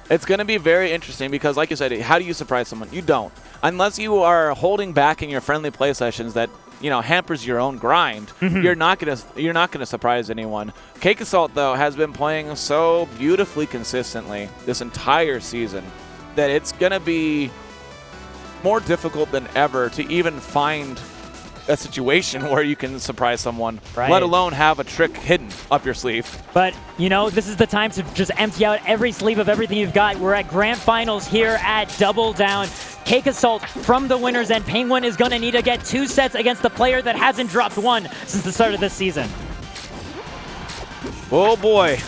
It's going to be very interesting because, like you said, how do you surprise someone? You don't. Unless you are holding back in your friendly play sessions that, you know, hampers your own grind, you're not gonna surprise anyone. CakeAssault, though, has been playing so beautifully consistently this entire season that it's going to be more difficult than ever to even find a situation where you can surprise someone, let alone have a trick hidden up your sleeve. But, you know, this is the time to just empty out every sleeve of everything you've got. We're at Grand Finals here at Double Down. CakeAssault from the winners, and Penguin is going to need to get 2 sets against the player that hasn't dropped one since the start of this season. Oh, boy.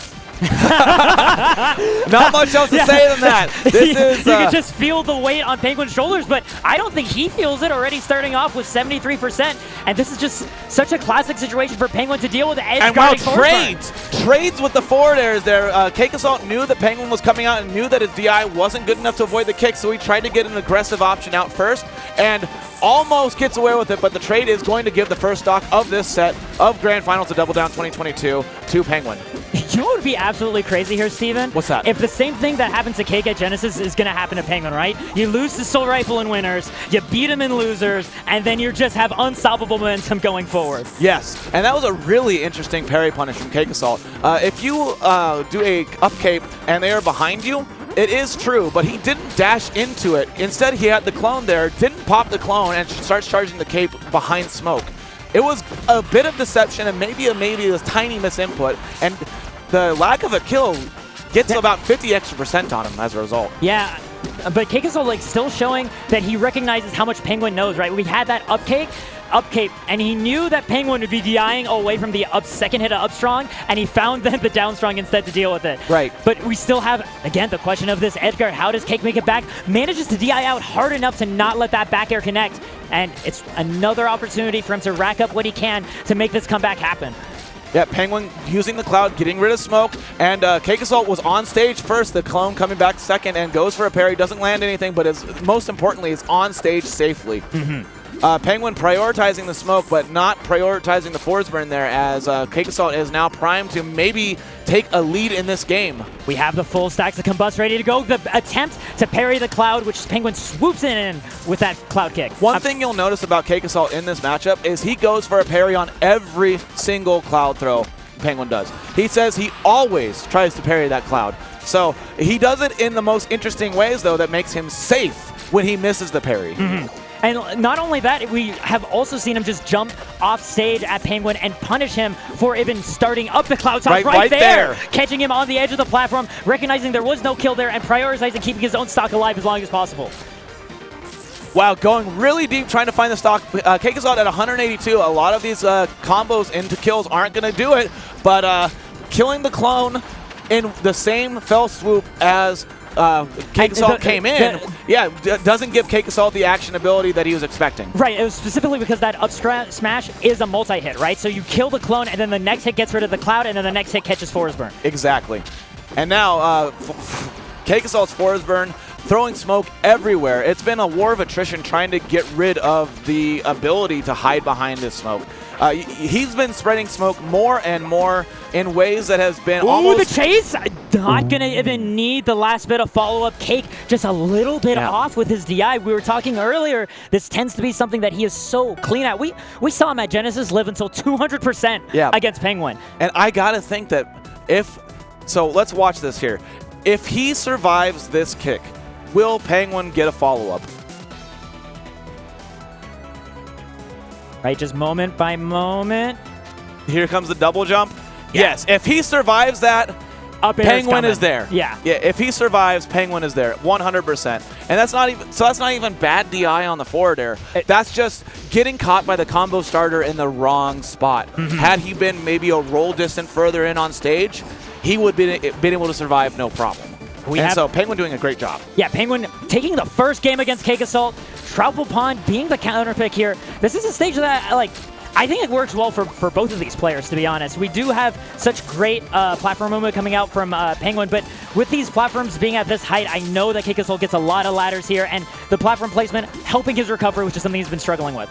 Not much else to say than that. This is, you can just feel the weight on Penguin's shoulders, but I don't think he feels it already, starting off with 73%. And this is just such a classic situation for Penguin to deal with. And wow, trades with the forward airs there. CakeAssault knew that Penguin was coming out and knew that his DI wasn't good enough to avoid the kick, so he tried to get an aggressive option out first and almost gets away with it, but the trade is going to give the first stock of this set of Grand Finals to Double Down 2022 to Penguin. You know what would be absolutely crazy here, Steven? What's that? If the same thing that happened to Cake at Genesis is going to happen to Penguin, right? You lose to Soul Rifle in winners, you beat him in losers, and then you just have unstoppable momentum going forward. Yes, and that was a really interesting parry punish from CakeAssault. If you do a up cape and they are behind you, it is true, but he didn't dash into it. Instead, he had the clone there, didn't pop the clone, and starts charging the cape behind smoke. It was a bit of deception and maybe a tiny misinput, and the lack of a kill gets about 50% extra on him as a result. Yeah, but CakeAssault like still showing that he recognizes how much Penguin knows, right? We had that up cape, and he knew that Penguin would be DIing away from the second hit of up strong, and he found the down strong instead to deal with it. Right. But we still have, again, the question of this edge guard. How does Cake make it back? Manages to DI out hard enough to not let that back air connect, and it's another opportunity for him to rack up what he can to make this comeback happen. Yeah, Penguin using the cloud, getting rid of smoke, and CakeAssault was on stage first, the clone coming back second and goes for a parry, doesn't land anything, but most importantly, is on stage safely. Penguin prioritizing the smoke, but not prioritizing the Forsburn there, as CakeAssault is now primed to maybe take a lead in this game. We have the full stacks of Combust ready to go. The attempt to parry the cloud, which Penguin swoops in with that cloud kick. One thing you'll notice about CakeAssault in this matchup is he goes for a parry on every single cloud throw Penguin does. He says he always tries to parry that cloud. So he does it in the most interesting ways, though, that makes him safe when he misses the parry. And not only that, we have also seen him just jump off stage at Penguin and punish him for even starting up the cloud toss right there. Catching him on the edge of the platform, recognizing there was no kill there, and prioritizing keeping his own stock alive as long as possible. Wow, going really deep trying to find the stock. CakeAssault at 182. A lot of these combos into kills aren't going to do it, but killing the clone in the same fell swoop as CakeAssault came in, doesn't give CakeAssault the action ability that he was expecting. Right, it was specifically because that up smash is a multi-hit, right? So you kill the clone, and then the next hit gets rid of the cloud, and then the next hit catches Forsburn. Exactly. And now, CakeAssault's Forsburn throwing smoke everywhere. It's been a war of attrition trying to get rid of the ability to hide behind this smoke. He's been spreading smoke more and more in ways that has been almost... the chase! Not going to even need the last bit of follow-up. Cake just a little bit off with his DI. We were talking earlier, this tends to be something that he is so clean at. We saw him at Genesis live until 200% against Penguin. And I got to think that so let's watch this here. If he survives this kick, will Penguin get a follow-up? Right, just moment by moment. Here comes the double jump. Yes, if he survives that, Penguin is there. Yeah, if he survives, Penguin is there, 100%. And that's not even bad DI on the forward air. That's just getting caught by the combo starter in the wrong spot. Had he been maybe a roll distant further in on stage, he would been able to survive no problem. So Penguin doing a great job. Yeah, Penguin taking the first game against CakeAssault. Troutpool Pond being the counter pick here. This is a stage that, I think it works well for both of these players, to be honest. We do have such great platform movement coming out from Penguin, but with these platforms being at this height, I know that CakeAssault gets a lot of ladders here, and the platform placement helping his recovery, which is something he's been struggling with.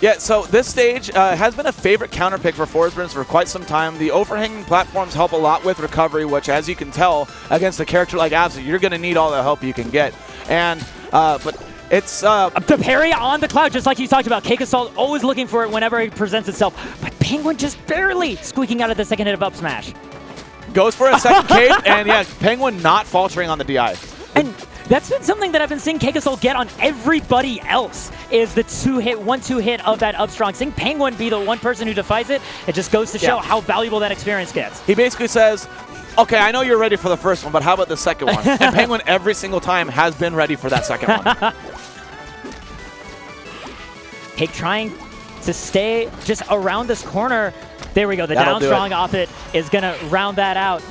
Yeah, so this stage has been a favorite counter pick for Forsburns for quite some time. The overhanging platforms help a lot with recovery, which, as you can tell, against a character like Absa, you're going to need all the help you can get. And but it's the parry on the cloud, just like you talked about. CakeAssault always looking for it whenever it presents itself, but Penguin just barely squeaking out of the second hit of up smash. Goes for a second cape, and yeah, Penguin not faltering on the DI. And that's been something that I've been seeing CakeAssault get on everybody else, is the 1-2 hit of that up strong. Seeing Penguin be the one person who defies it, it just goes to show how valuable that experience gets. He basically says, okay, I know you're ready for the first one, but how about the second one? And Penguin every single time has been ready for that second one. Cake trying to stay just around this corner. There we go. The That'll down strong off it is going to round that out.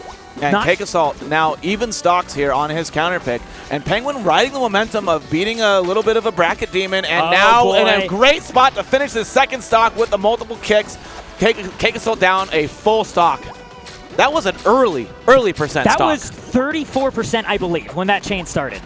And CakeAssault now even stocks here on his counter pick. And Penguin riding the momentum of beating a little bit of a bracket demon. And now in a great spot to finish his second stock with the multiple kicks. CakeAssault down a full stock. That was an early percent stock. That was 34%, I believe, when that chain started.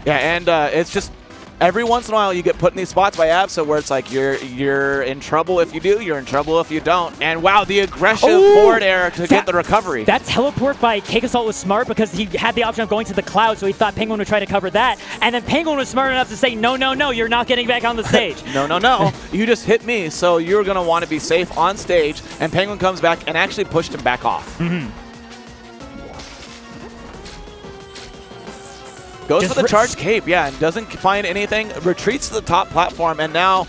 Yeah, and it's just every once in a while you get put in these spots by Absa where it's like you're in trouble if you do, you're in trouble if you don't. And wow, the aggressive forward air to get the recovery. That teleport by CakeAssault was smart because he had the option of going to the cloud, so he thought Penguin would try to cover that. And then Penguin was smart enough to say, no, no, no, you're not getting back on the stage. No. You just hit me, so you're going to want to be safe on stage. And Penguin comes back and actually pushed him back off. Goes for the charged cape, and doesn't find anything, retreats to the top platform, and now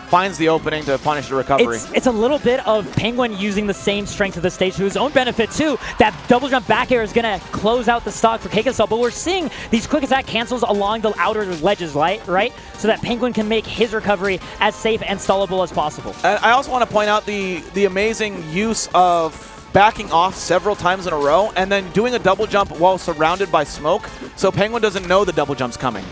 finds the opening to punish the recovery. It's a little bit of Penguin using the same strength of the stage to his own benefit, too. That double jump back air is going to close out the stock for CakeAssault, but we're seeing these quick attack cancels along the outer ledges, right? So that Penguin can make his recovery as safe and stallable as possible. And I also want to point out the amazing use of backing off several times in a row and then doing a double jump while surrounded by smoke, so Penguin doesn't know the double jump's coming.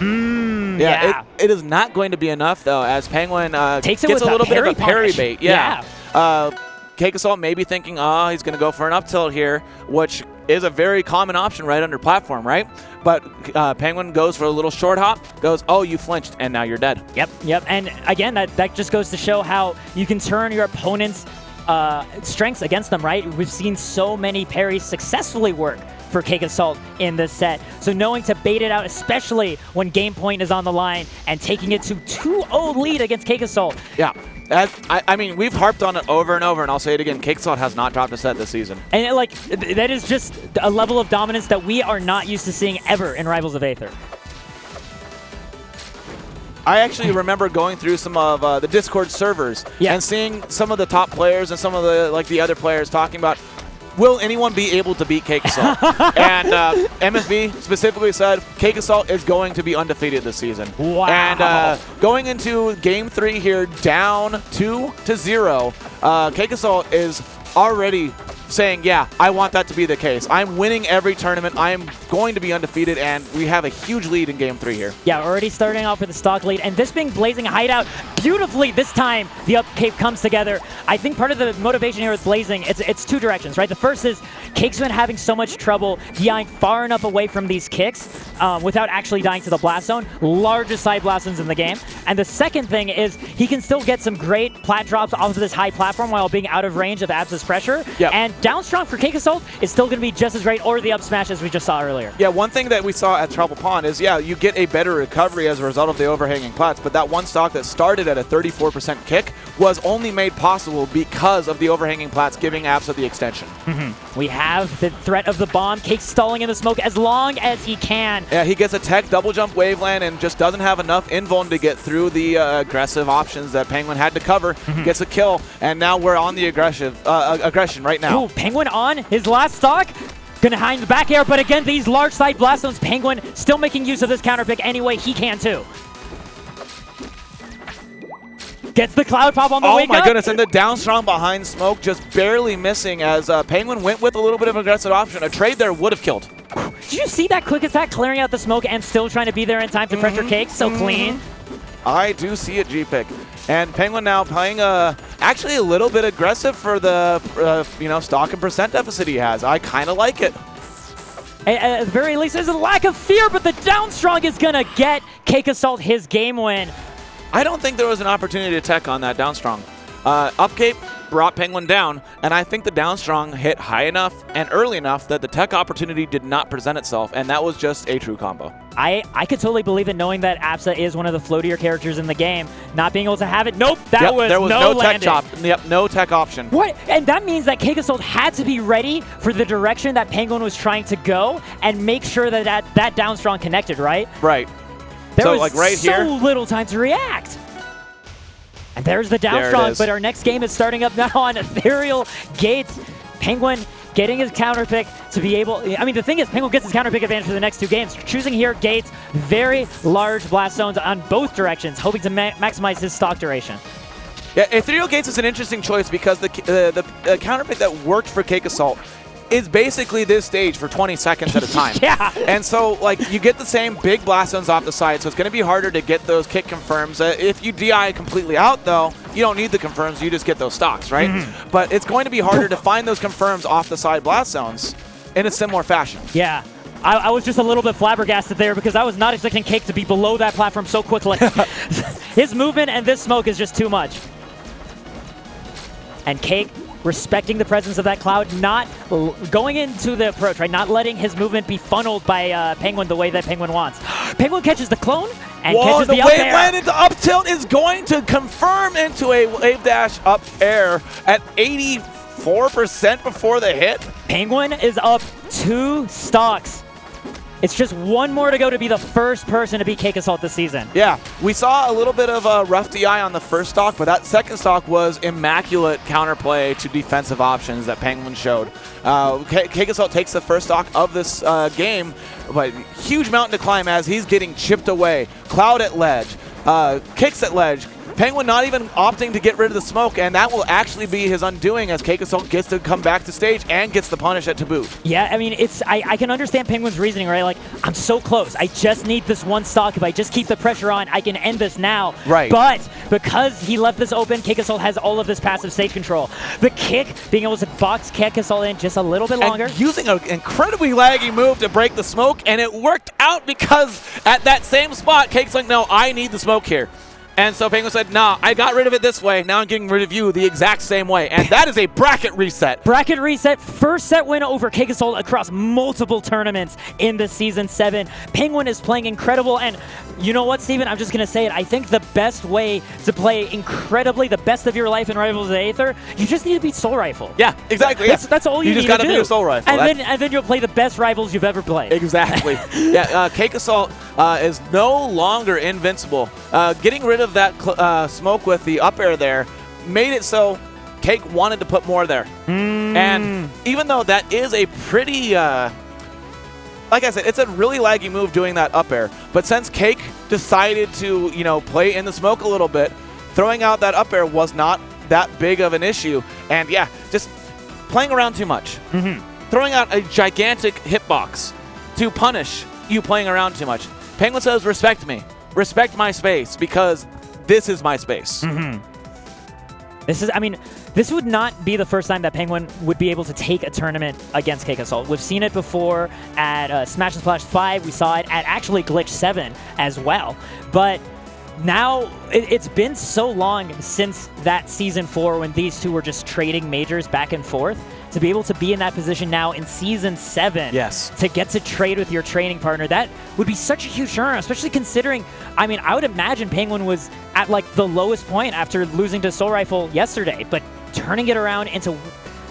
It is not going to be enough, though, as Penguin gets a little bit of a parry bait. CakeAssault may be thinking, he's going to go for an up tilt here, which is a very common option right under platform, right? But Penguin goes for a little short hop, goes, oh, you flinched, and now you're dead. Yep. And again, that just goes to show how you can turn your opponent's strengths against them, right? We've seen so many parries successfully work for CakeAssault in this set. So knowing to bait it out, especially when game point is on the line, and taking it to 2-0 lead against CakeAssault. Yeah. I mean, we've harped on it over and over, and I'll say it again, CakeAssault has not dropped a set this season. And that is just a level of dominance that we are not used to seeing ever in Rivals of Aether. I actually remember going through some of the Discord servers and seeing some of the top players and some of the other players talking about, will anyone be able to beat CakeAssault? And MSB specifically said CakeAssault is going to be undefeated this season. Wow. And going into Game 3 here, down 2-0, CakeAssault is already saying, yeah, I want that to be the case. I'm winning every tournament. I am going to be undefeated, and we have a huge lead in Game 3 here. Yeah, already starting off with a stock lead, and this being Blazing Hideout beautifully this time. The up cape comes together. I think part of the motivation here with Blazing, it's two directions, right? The first is Cake's been having so much trouble dying far enough away from these kicks without actually dying to the blast zone. Largest side blast zones in the game. And the second thing is he can still get some great plat drops off of this high platform while being out of range of Absa's pressure. Yep. And down strong for CakeAssault is still going to be just as great, or the up smash as we just saw earlier. Yeah, one thing that we saw at Trouble Pond is, you get a better recovery as a result of the overhanging plats, but that one stock that started at a 34% kick was only made possible because of the overhanging plats giving Absa the extension. We have the threat of the bomb. Cake stalling in the smoke as long as he can. Yeah, he gets a tech double jump waveland and just doesn't have enough invuln to get through the aggressive options that Penguin had to cover. Gets a kill, and now we're on the aggression right now. Ooh, Penguin on his last stock. Gonna hide in the back air, but again, these large side blast zones, Penguin still making use of this counter pick any way he can too. Gets the cloud pop on the wake up. Oh my goodness, and the down strong behind smoke just barely missing as Penguin went with a little bit of an aggressive option. A trade there would have killed. Did you see that quick attack clearing out the smoke and still trying to be there in time to pressure Cake? So clean. I do see it, G-Pick. And Penguin now playing actually a little bit aggressive for the stock and percent deficit he has. I kind of like it. At the very least, there's a lack of fear, but the down strong is going to get CakeAssault his game win. I don't think there was an opportunity to tech on that down strong. Upcape brought Penguin down, and I think the down strong hit high enough and early enough that the tech opportunity did not present itself, and that was just a true combo. I could totally believe it, knowing that Absa is one of the floatier characters in the game. Not being able to have it, nope, there was no tech chop. Yep, no tech option. What? And that means that CakeAssault had to be ready for the direction that Penguin was trying to go and make sure that that down strong connected, right? Right. There so was like right so here, little time to react. And there's the down strong, but our next game is starting up now on Ethereal Gates. Penguin getting his counter pick to be able, I mean, the thing is, Penguin gets his counter pick advantage for the next 2 games. Choosing here Gates, very large blast zones on both directions, hoping to maximize his stock duration. Yeah, Ethereal Gates is an interesting choice because the counter pick that worked for CakeAssault is basically this stage for 20 seconds at a time. Yeah. And so, like, you get the same big blast zones off the side, so it's going to be harder to get those kick confirms. If you DI completely out, though, you don't need the confirms. You just get those stocks, right? But it's going to be harder to find those confirms off the side blast zones in a similar fashion. Yeah. I was just a little bit flabbergasted there because I was not expecting Cake to be below that platform so quickly. His movement and this smoke is just too much. And Cake respecting the presence of that cloud, not going into the approach, right? Not letting his movement be funneled by Penguin the way that Penguin wants. Penguin catches the clone and catches the up air. The wave land into up tilt is going to confirm into a wave dash up air at 84% before the hit. Penguin is up 2 stocks. It's just 1 more to go to be the first person to beat CakeAssault this season. Yeah, we saw a little bit of a rough DI on the first stock, but that second stock was immaculate counterplay to defensive options that Penguin showed. CakeAssault takes the first stock of this game, but huge mountain to climb as he's getting chipped away. Cloud at ledge, kicks at ledge. Penguin not even opting to get rid of the smoke, and that will actually be his undoing as CakeAssault gets to come back to stage and gets the punish to boot. Yeah, I mean, I can understand Penguin's reasoning, right? Like, I'm so close. I just need this 1 stock. If I just keep the pressure on, I can end this now. Right. But because he left this open, CakeAssault has all of this passive stage control. The kick, being able to box CakeAssault in just a little bit longer. And using an incredibly laggy move to break the smoke, and it worked out because at that same spot, Cake's like, no, I need the smoke here. And so Penguin said, nah, I got rid of it this way. Now I'm getting rid of you the exact same way. And that is a bracket reset. Bracket reset. First set win over CakeAssault across multiple tournaments in the Season 7. Penguin is playing incredible. And you know what, Steven? I'm just going to say it. I think the best way to play incredibly, the best of your life in Rivals of Aether, you just need to beat Soul Rifle. Yeah, exactly. That's all you need to do. You just got to beat a Soul Rifle. And then you'll play the best Rivals you've ever played. Exactly. Yeah, CakeAssault is no longer invincible. Getting rid of that smoke with the up air there made it so Cake wanted to put more there. And even though that is a pretty, like I said, it's a really laggy move doing that up air. But since Cake decided to, play in the smoke a little bit, throwing out that up air was not that big of an issue. And yeah, just playing around too much. Throwing out a gigantic hitbox to punish you playing around too much. Penguin says, respect me. Respect my space, because this is my space. This would not be the first time that Penguin would be able to take a tournament against CakeAssault. We've seen it before at Smash & Splash 5. We saw it at actually Glitch 7 as well. But now it's been so long since that Season 4 when these two were just trading majors back and forth. To be able to be in that position now in Season 7, to get to trade with your training partner, that would be such a huge turnaround, especially considering, I would imagine Penguin was at like the lowest point after losing to Soul Rifle yesterday, but turning it around into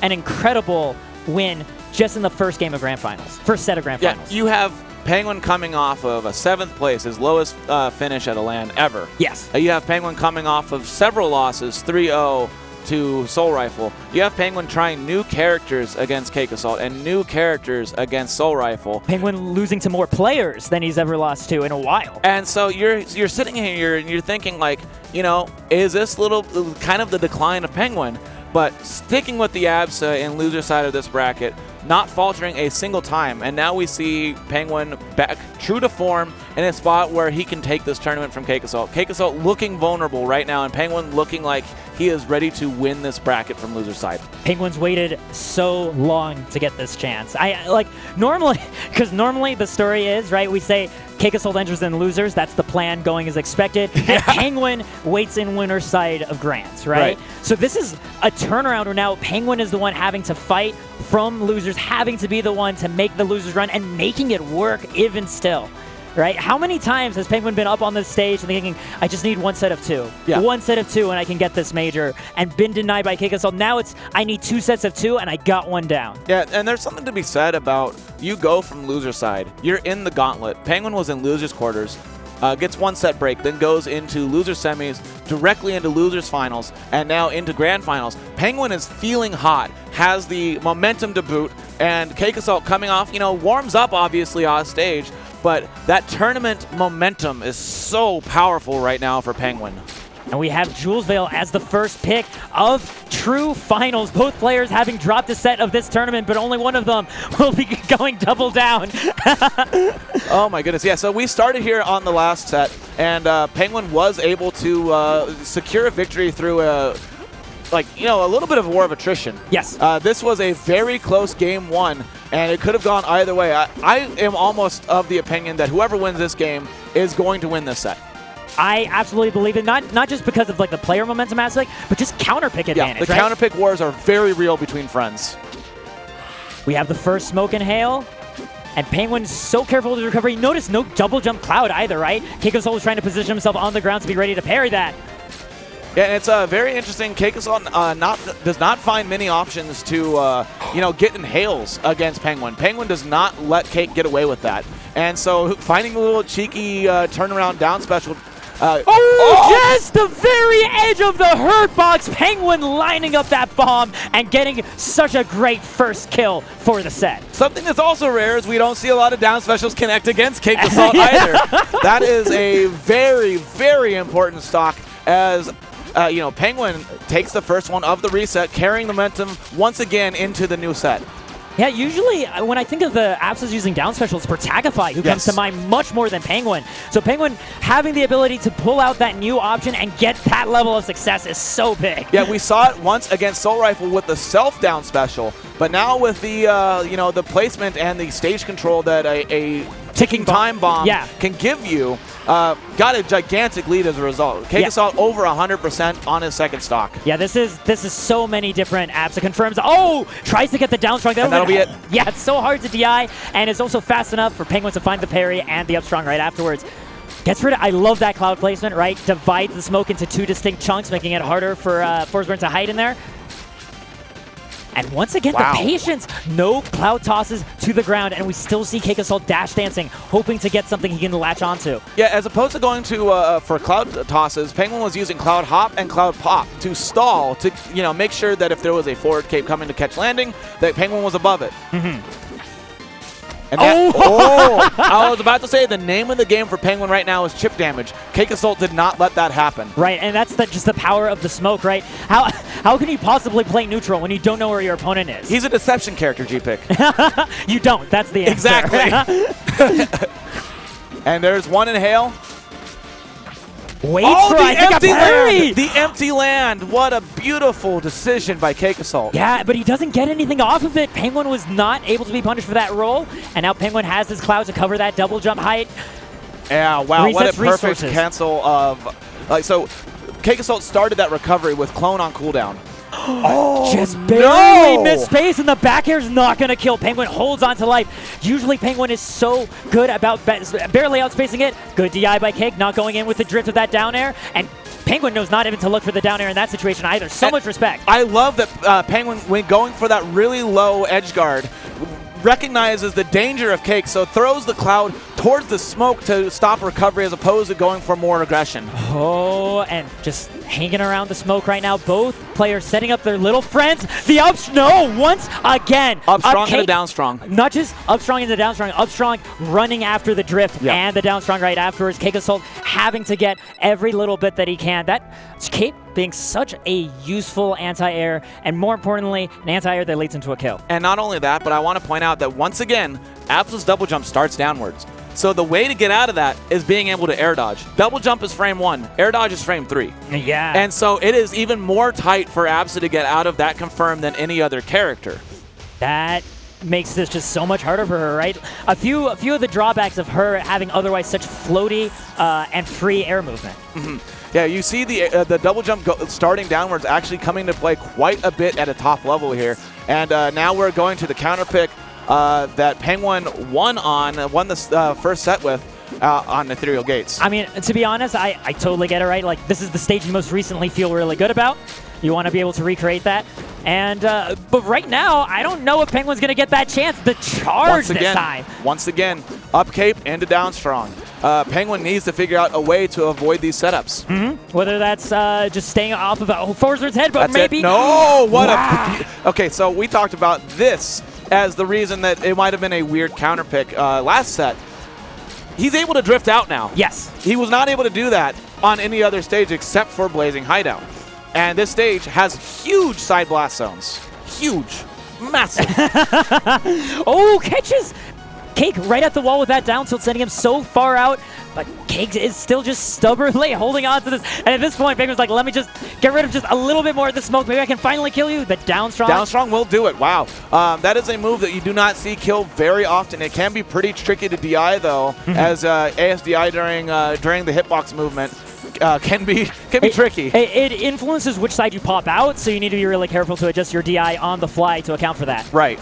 an incredible win just in the first game of Grand Finals, first set of Grand Finals. You have Penguin coming off of a 7th place, his lowest finish at a LAN ever. Yes. You have Penguin coming off of several losses, 3-0. To Soul Rifle. You have Penguin trying new characters against CakeAssault and new characters against Soul Rifle. Penguin losing to more players than he's ever lost to in a while. And so you're sitting here and you're thinking like, is this little kind of the decline of Penguin? But sticking with the Absa in loser side of this bracket, not faltering a single time. And now we see Penguin back true to form in a spot where he can take this tournament from CakeAssault. CakeAssault looking vulnerable right now, and Penguin looking like he is ready to win this bracket from loser side. Penguin's waited so long to get this chance. Normally the story is, right, we say CakeAssault enters in losers. That's the plan going as expected. And Penguin waits in winner's side of Grants, right? So this is a turnaround where now Penguin is the one having to fight from losers, having to be the one to make the losers run and making it work even still. Right? How many times has Penguin been up on this stage and thinking, I just need one set of two. Yeah. One set of two and I can get this major, and been denied by CakeAssault. Now it's, I need 2 sets of 2 and I got one down. Yeah, and there's something to be said about you go from loser side. You're in the gauntlet. Penguin was in losers quarters, gets 1 set break, then goes into loser semis, directly into losers finals, and now into grand finals. Penguin is feeling hot, has the momentum to boot, and CakeAssault coming off, warms up obviously on stage, but that tournament momentum is so powerful right now for Penguin. And we have Julesvale as the first pick of true finals. Both players having dropped a set of this tournament, but only one of them will be going double down. Oh my goodness, yeah, so we started here on the last set, and Penguin was able to secure a victory through a little bit of a war of attrition. Yes. This was a very close game 1, and it could have gone either way. I am almost of the opinion that whoever wins this game is going to win this set. I absolutely believe it, not just because of the player momentum aspect, but just counterpick advantage. The counterpick wars are very real between friends. We have the first smoke and hail, and Penguin's so careful with the recovery. Notice no double jump cloud either, right? CakeAssault was trying to position himself on the ground to be ready to parry that. Yeah, and it's very interesting. CakeAssault does not find many options to get in hails against Penguin. Penguin does not let Cake get away with that, and so finding a little cheeky turnaround down special. Just the very edge of the hurt box. Penguin lining up that bomb and getting such a great first kill for the set. Something that's also rare is we don't see a lot of down specials connect against CakeAssault either. That is a very, very important stock as Penguin takes the first one of the reset, carrying the momentum once again into the new set. Yeah, usually when I think of the Absas using down specials, it's Protagify who comes to mind much more than Penguin. So Penguin having the ability to pull out that new option and get that level of success is so big. Yeah, we saw it once against Soul Rifle with the self-down special, but now with the the placement and the stage control that a ticking time bomb can give you, got a gigantic lead as a result. CakeAssault over 100% on his second stock. Yeah, this is so many different apps. It confirms. Oh, tries to get the down strong. That'll be it. Yeah, it's so hard to DI, and it's also fast enough for Penguin to find the parry and the up strong right afterwards. Gets rid of. I love that cloud placement. Right, divides the smoke into 2 distinct chunks, making it harder for Forsburn to hide in there. And once again, the patience, no cloud tosses to the ground, and we still see CakeAssault dash dancing, hoping to get something he can latch onto. Yeah, as opposed to going to for cloud tosses, Penguin was using cloud hop and cloud pop to stall to make sure that if there was a forward cape coming to catch landing, that Penguin was above it. And I was about to say the name of the game for Penguin right now is chip damage. CakeAssault did not let that happen. Right, and that's just the power of the smoke, right? How can you possibly play neutral when you don't know where your opponent is? He's a deception character, G-Pick. You don't. That's the answer. Exactly. And there's one inhale. Wait for the I think empty a parry! land! The empty land! What a beautiful decision by CakeAssault. Yeah, but he doesn't get anything off of it. Penguin was not able to be punished for that roll, and now Penguin has his cloud to cover that double jump height. Yeah, wow, Resets what a perfect resources. cancel of... so CakeAssault started that recovery with Clone on cooldown. Just barely missed space, and the back air is not going to kill. Penguin holds on to life. Usually Penguin is so good about barely outspacing it. Good DI by Cake, not going in with the drift of that down air, and Penguin knows not even to look for the down air in that situation either. So much respect. I love that Penguin, when going for that really low edge guard, recognizes the danger of Cake, so throws the cloud towards the smoke to stop recovery as opposed to going for more aggression. Oh, and just hanging around the smoke right now. Both players setting up their little friends. The up, no, once again. Up strong and a down strong. Not just up strong and the down strong. Up strong running after the drift and the down strong right afterwards. CakeAssault having to get every little bit that he can. That's Cake being such a useful anti-air, and more importantly, an anti-air that leads into a kill. And not only that, but I want to point out that once again, Absa's double jump starts downwards. So the way to get out of that is being able to air dodge. Double jump is frame 1, air dodge is frame 3. Yeah. And so it is even more tight for Absa to get out of that confirm than any other character. That makes this just so much harder for her, right? A few of the drawbacks of her having otherwise such floaty and free air movement. Yeah, you see the double jump starting downwards actually coming to play quite a bit at a top level here. And now we're going to the counter pick that Penguin won the first set with on Ethereal Gates. I mean, to be honest, I totally get it, right? Like, this is the stage you most recently feel really good about. You want to be able to recreate that. And but right now, I don't know if Penguin's going to get that chance. The charge this time. Once again, up cape into down strong. Penguin needs to figure out a way to avoid these setups. Whether that's just staying off of Forsburn's head, but That's maybe. It. No, what a. Okay, so we talked about this as the reason that it might have been a weird counter pick last set. He's able to drift out now. Yes. He was not able to do that on any other stage except for Blazing Hideout. And this stage has huge side blast zones. Huge. Massive. Oh, catches Cake right at the wall with that down tilt, sending him so far out. But Cake is still just stubbornly holding on to this. And at this point, Penguin's like, let me just get rid of just a little bit more of the smoke. Maybe I can finally kill you. The down strong. Down strong will do it. Wow. That is a move that you do not see kill very often. It can be pretty tricky to DI, though, as ASDI during the hitbox movement. Can be tricky. It influences which side you pop out, so you need to be really careful to adjust your DI on the fly to account for that. Right.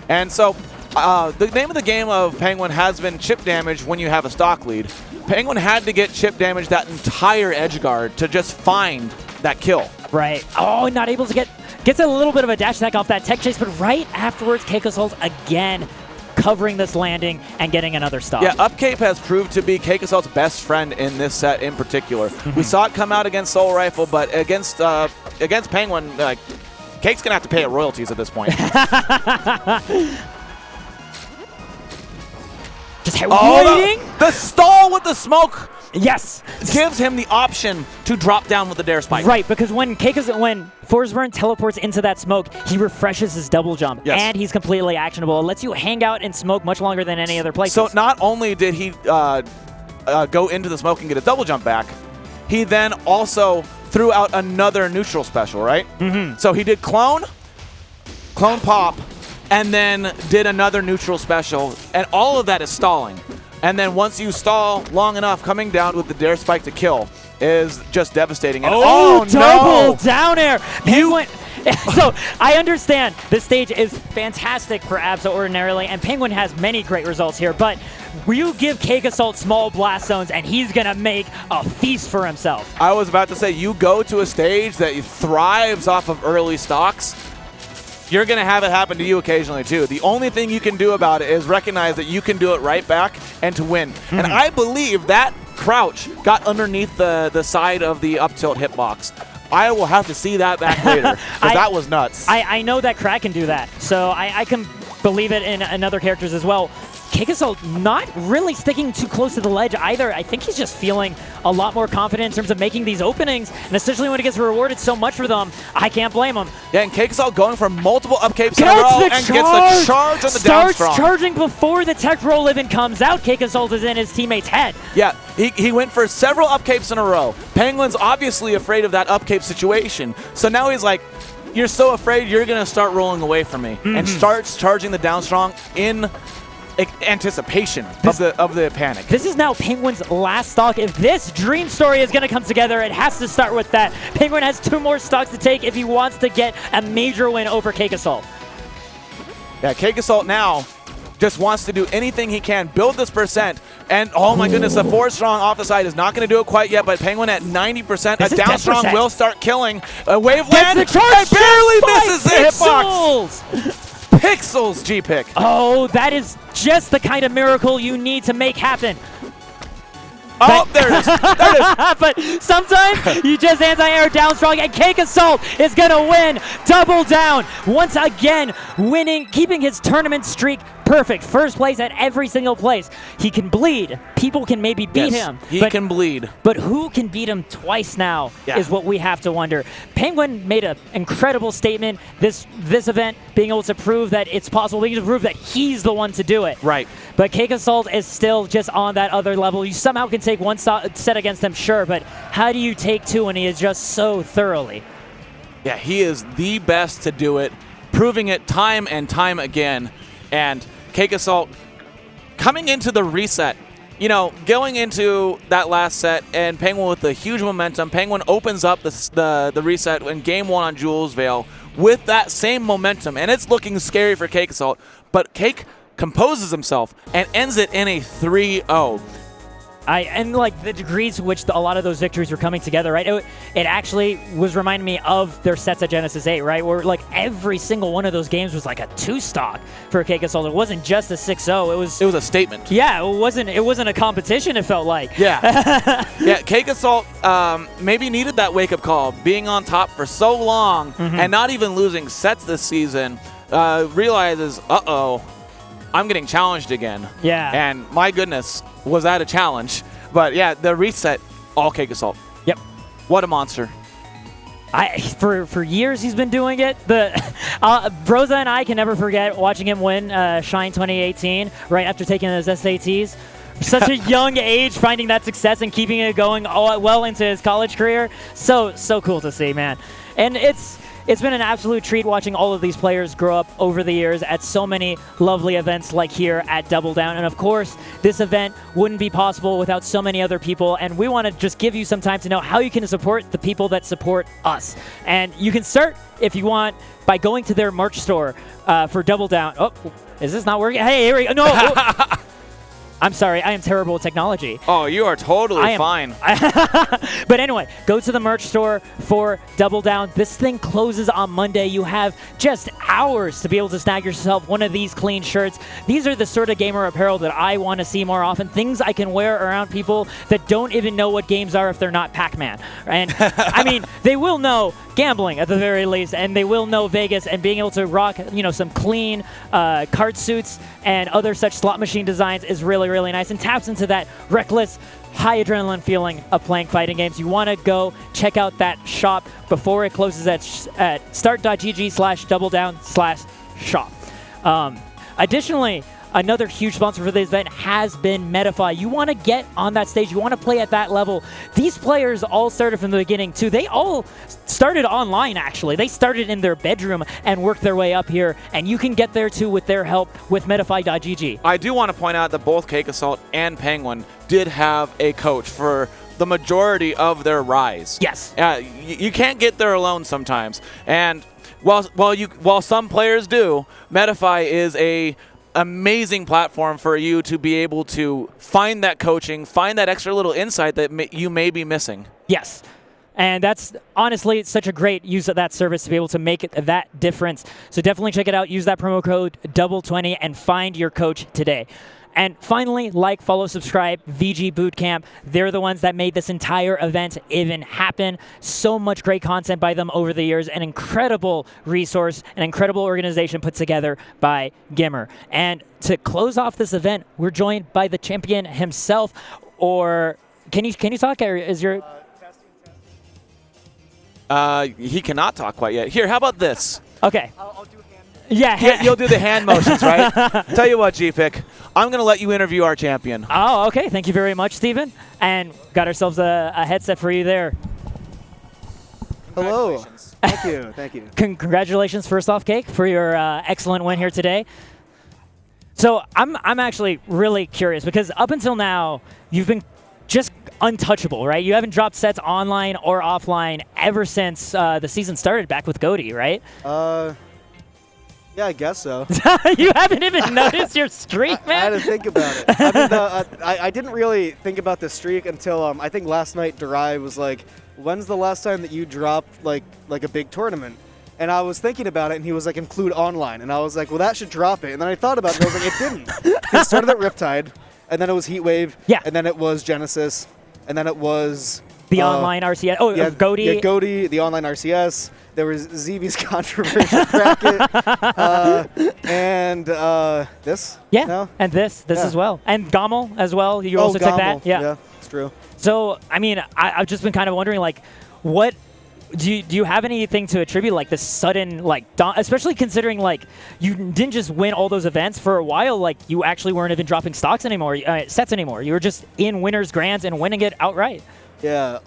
And so the name of the game of Penguin has been chip damage when you have a stock lead. Penguin had to get chip damage that entire edge guard to just find that kill. Right. Oh, not able to gets a little bit of a dash attack off that tech chase, but right afterwards, CakeAssault again covering this landing and getting another stop. Yeah, upcape has proved to be CakeAssault's best friend in this set in particular. We saw it come out against Soul Rifle, but against Penguin, Cake's gonna have to pay it royalties at this point. Just waiting. The stall with the smoke. Yes. Gives him the option to drop down with the dare spike. Right, because when Forsburn teleports into that smoke, he refreshes his double jump, and he's completely actionable. It lets you hang out in smoke much longer than any other place. So not only did he go into the smoke and get a double jump back, he then also threw out another neutral special, right? So he did clone pop, and then did another neutral special, and all of that is stalling. And then once you stall long enough, coming down with the dare spike to kill is just devastating. And double down air. Penguin. So I understand this stage is fantastic for Absa ordinarily, and Penguin has many great results here, but you give CakeAssault small blast zones, and he's going to make a feast for himself. I was about to say, you go to a stage that thrives off of early stocks, you're going to have it happen to you occasionally, too. The only thing you can do about it is recognize that you can do it right back and to win. And I believe that crouch got underneath the side of the up tilt hitbox. I will have to see that back later, because that was nuts. I know that Crack can do that, so I can believe it in other characters as well. CakeAssault not really sticking too close to the ledge either. I think he's just feeling a lot more confident in terms of making these openings, and especially when he gets rewarded so much for them, I can't blame him. Yeah, and CakeAssault going for multiple upcapes in a row and gets the charge on the down strong. Starts charging before the tech roll even comes out. CakeAssault is in his teammate's head. Yeah, he went for several upcapes in a row. Penguin's obviously afraid of that upcape situation, so now he's like, you're so afraid you're going to start rolling away from me, and starts charging the down strong in anticipation of the panic. This is now Penguin's last stock. If this dream story is going to come together, it has to start with that. Penguin has 2 more stocks to take if he wants to get a major win over CakeAssault. Yeah, CakeAssault now just wants to do anything he can, build this percent, and oh my goodness, the 4 strong off the side is not going to do it quite yet, but Penguin at 90%, a down strong will start killing. A wave land, and barely misses the hitbox. Pixels G-Pick. Oh, that is just the kind of miracle you need to make happen. Oh, there it is. There it is. But sometimes you just anti-air down strong, and CakeAssault is going to win. Double down. Once again, winning, keeping his tournament streak perfect. First place at every single place. He can bleed. People can maybe beat him. He can bleed. But who can beat him twice now is what we have to wonder. Penguin made an incredible statement this event, being able to prove that it's possible, being able to prove that he's the one to do it. Right. But CakeAssault is still just on that other level. You somehow can take one set against him, sure, but how do you take 2 when he is just so thoroughly? Yeah, he is the best to do it, proving it time and time again. And CakeAssault coming into the reset, going into that last set, and Penguin with the huge momentum. Penguin opens up the reset in Game 1 on Jules Vale with that same momentum, and it's looking scary for CakeAssault. But Cake composes himself and ends it in a 3-0. And like the degrees to which a lot of those victories were coming together, right? It actually was reminding me of their sets at Genesis 8, right? Where like every single one of those games was like a 2-stock for CakeAssault. It wasn't just a 6-0. It was a statement. Yeah, it wasn't a competition, it felt like. Yeah. Yeah, CakeAssault maybe needed that wake-up call, being on top for so long and not even losing sets this season, realizes, uh-oh, I'm getting challenged again. Yeah. And my goodness, was that a challenge? But yeah, the reset, all CakeAssault. Yep. What a monster. For years he's been doing it. Broza and I can never forget watching him win Shine 2018 right after taking his SATs. Such a young age, finding that success and keeping it going well into his college career. So cool to see, man. And it's been an absolute treat watching all of these players grow up over the years at so many lovely events like here at Double Down. And of course, this event wouldn't be possible without so many other people. And we want to just give you some time to know how you can support the people that support us. And you can start, if you want, by going to their merch store for Double Down. Oh, is this not working? Hey, here we go. No. I'm sorry, I am terrible with technology. Oh, you are totally fine. But anyway, go to the merch store for Double Down. This thing closes on Monday. You have just hours to be able to snag yourself one of these clean shirts. These are the sort of gamer apparel that I want to see more often. Things I can wear around people that don't even know what games are if they're not Pac-Man. And I mean, they will know gambling at the very least, and they will know Vegas, and being able to rock, some clean card suits and other such slot machine designs is really, really nice and taps into that reckless, high adrenaline feeling of playing fighting games. You want to go check out that shop before it closes at start.gg/doubledown/shop. Additionally, another huge sponsor for this event has been Metafy. You want to get on that stage. You want to play at that level. These players all started from the beginning, too. They all started online, actually. They started in their bedroom and worked their way up here, and you can get there, too, with their help with Metafy.gg. I do want to point out that both CakeAssault and Penguin did have a coach for the majority of their rise. Yes. You can't get there alone sometimes. And while some players do, Metafy is a amazing platform for you to be able to find that coaching, find that extra little insight that you may be missing. Yes. And that's honestly such a great use of that service to be able to make that difference. So definitely check it out. Use that promo code DOUBLE20 and find your coach today. And finally, like, follow, subscribe, VGBootCamp. They're the ones that made this entire event even happen. So much great content by them over the years. An incredible resource, an incredible organization put together by Gimmer. And to close off this event, we're joined by the champion himself. Or can you talk? Or is your he cannot talk quite yet. Here, how about this? Okay. I'll do hand. Yeah, you'll do the hand motions, right? Tell you what, G-Pick, I'm going to let you interview our champion. Oh, okay. Thank you very much, Steven. And got ourselves a headset for you there. Hello. Thank you. Thank you. Congratulations, first off, Cake, for your excellent win here today. So I'm actually really curious because up until now, you've been just untouchable, right? You haven't dropped sets online or offline ever since the season started back with Goaty, right? Yeah, I guess so. You haven't even noticed your streak, man? I had to think about it. I mean, I didn't really think about the streak until I think last night Durai was like, when's the last time that you dropped like a big tournament? And I was thinking about it, and he was like, include online. And I was like, well, that should drop it. And then I thought about it, and I was like, it didn't. It started at Riptide, and then it was Heatwave, yeah, and then it was Genesis, and then it was the online RCS. Oh, yeah, Goaty. Yeah, Goaty, the online RCS. There was ZB's controversial bracket, and this. Yeah, no? and this as well. And Gommel as well. You also took that. Yeah, it's true. So, I mean, I've just been kind of wondering, like, what do you have anything to attribute, like, this sudden, like, especially considering, like, you didn't just win all those events for a while, like, you actually weren't even dropping sets anymore. You were just in winners' grands and winning it outright. Yeah.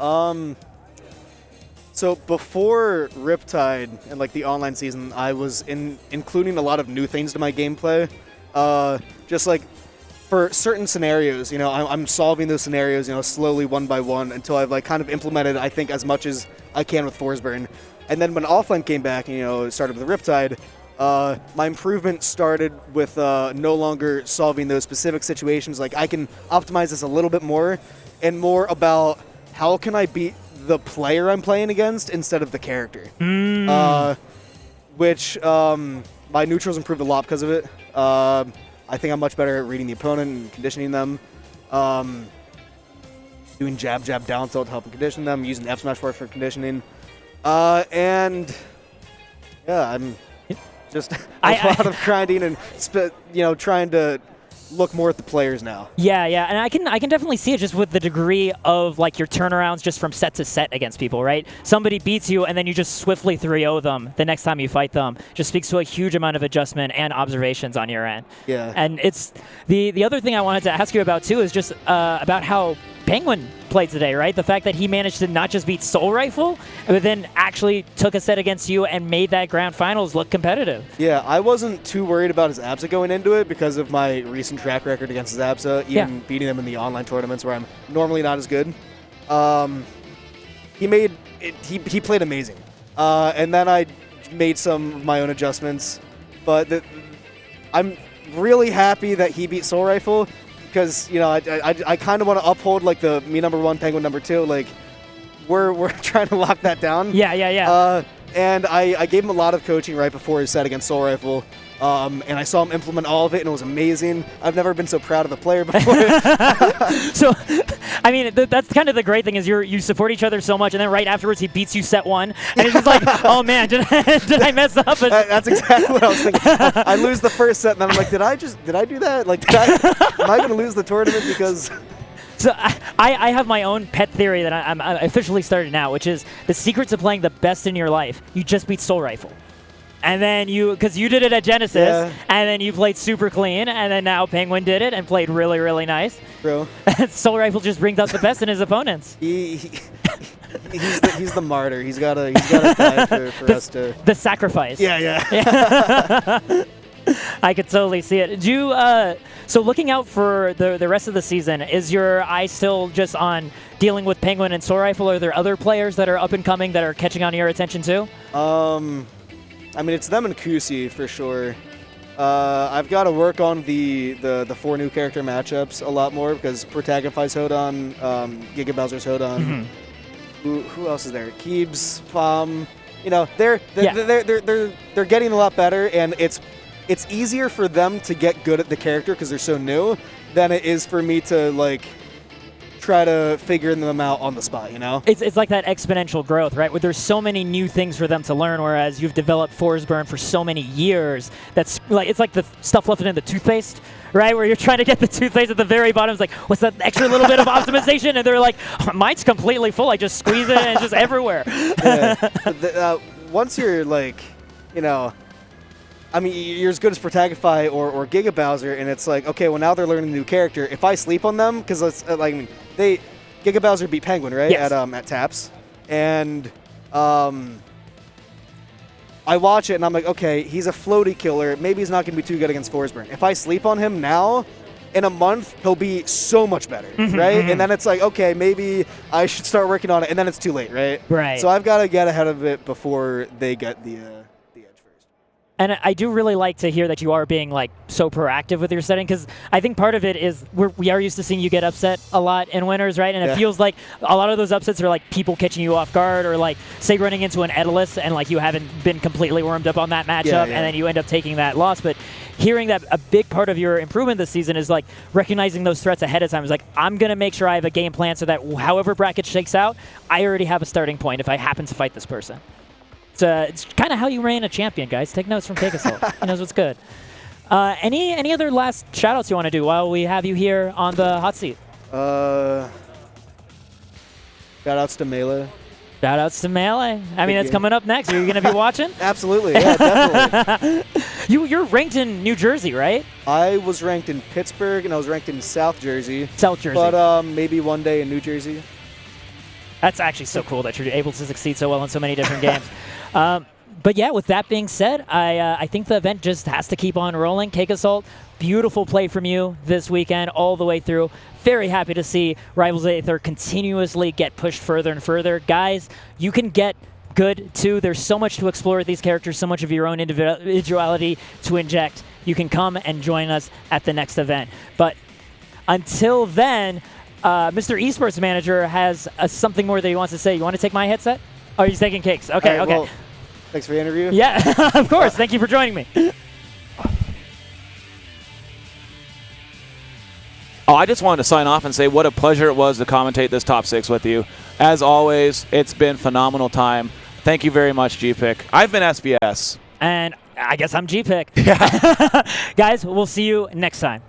So before Riptide and like the online season, I was including a lot of new things to my gameplay. just like for certain scenarios, you know, I'm solving those scenarios, you know, slowly one by one until I've like kind of implemented, I think, as much as I can with Forsburn. And then when offline came back, you know, it started with the Riptide, my improvement started with no longer solving those specific situations. Like I can optimize this a little bit more and more about how can I beat the player I'm playing against instead of the character. Which my neutrals improved a lot because of it. I think I'm much better at reading the opponent and conditioning them. Doing jab, jab, down tilt to help condition them. Using F smash for conditioning. And yeah, I'm just a lot of grinding and trying to look more at the players now. Yeah, and I can definitely see it just with the degree of like your turnarounds just from set to set against people, right? Somebody beats you and then you just swiftly 3-0 them the next time you fight them. Just speaks to a huge amount of adjustment and observations on your end. Yeah. And it's the other thing I wanted to ask you about too is just about how Penguin played today, right? The fact that he managed to not just beat Soul Rifle, but then actually took a set against you and made that grand finals look competitive. Yeah, I wasn't too worried about his Absa going into it because of my recent track record against his Absa, even beating them in the online tournaments where I'm normally not as good. He played amazing. And then I made some of my own adjustments. But I'm really happy that he beat Soul Rifle, because you know I kind of want to uphold like the me #1, Penguin #2. Like we're trying to lock that down. Yeah. And I gave him a lot of coaching right before his set against Soul Rifle. And I saw him implement all of it, and it was amazing. I've never been so proud of a player before. So, I mean, that's kind of the great thing is you support each other so much, and then right afterwards he beats you set 1, and it's just like, oh man, did I mess up? That's exactly what I was thinking. I lose the first set, and then I'm like, did I do that? Like, am I going to lose the tournament because? So I have my own pet theory that I'm officially started now, which is the secret to playing the best in your life. You just beat Soul Rifle. And then because you did it at Genesis, and then you played super clean, and then now Penguin did it and played really, really nice. Bro. Soul Rifle just brings out the best in his opponents. He's the martyr. He's gotta die for us to. The sacrifice. Yeah. I could totally see it. Do you, so looking out for the rest of the season, is your eye still just on dealing with Penguin and Soul Rifle? Are there other players that are up and coming that are catching on to your attention too? I mean, it's them and Kusi for sure. I've got to work on the 4 new character matchups a lot more because Protagonify's Hodan, Giga Bowser's Hodan. Who else is there? Keebs, Palm. You know, they're getting a lot better, and it's easier for them to get good at the character because they're so new than it is for me to like try to figure them out on the spot, you know? It's like that exponential growth, right? Where there's so many new things for them to learn, whereas you've developed Forsburn for so many years. That's like it's like the stuff left in the toothpaste, right? Where you're trying to get the toothpaste at the very bottom. It's like, what's that extra little bit of optimization? And they're like, oh, mine's completely full. I just squeeze it and it's just everywhere. Yeah. Once you're like, you know, I mean, you're as good as Protagonify or Giga Bowser, and it's like, okay, well, now they're learning a new character. If I sleep on them, because like, Giga Bowser beat Penguin, right? Yes. At Taps. And I watch it, and I'm like, okay, he's a floaty killer. Maybe he's not going to be too good against Forsburn. If I sleep on him now, in a month, he'll be so much better, right? And then it's like, okay, maybe I should start working on it, and then it's too late, right? Right. So I've got to get ahead of it before they get the edge first. And I do really like to hear that you are being like so proactive with your setting, because I think part of it is we are used to seeing you get upset a lot in winners, right? And it feels like a lot of those upsets are like people catching you off guard, or like say running into an Edalus and like you haven't been completely warmed up on that matchup, and then you end up taking that loss. But hearing that a big part of your improvement this season is like recognizing those threats ahead of time. Is like, I'm going to make sure I have a game plan so that however bracket shakes out, I already have a starting point if I happen to fight this person. It's kind of how you reign a champion, guys. Take notes from CakeAssault. He knows what's good. Any other last shout-outs you want to do while we have you here on the hot seat? Shout-outs to Melee. Shout-outs to Melee. I mean, it's coming up next. Are you going to be watching? Absolutely, yeah, definitely. You're ranked in New Jersey, right? I was ranked in Pittsburgh, and I was ranked in South Jersey. South Jersey. But maybe one day in New Jersey. That's actually so cool that you're able to succeed so well in so many different games. But yeah, with that being said, I think the event just has to keep on rolling. CakeAssault, beautiful play from you this weekend all the way through. Very happy to see Rivals Aether continuously get pushed further and further. Guys, you can get good too. There's so much to explore with these characters, so much of your own individuality to inject. You can come and join us at the next event. But until then, Mr. Esports Manager has something more that he wants to say. You want to take my headset? Oh, he's taking Cakes. Okay, okay. Well, thanks for the interview. Yeah, of course. Thank you for joining me. Oh, I just wanted to sign off and say what a pleasure it was to commentate this top 6 with you. As always, it's been phenomenal time. Thank you very much, GPick. I've been SBS. And I guess I'm GPick. Yeah. Guys, we'll see you next time.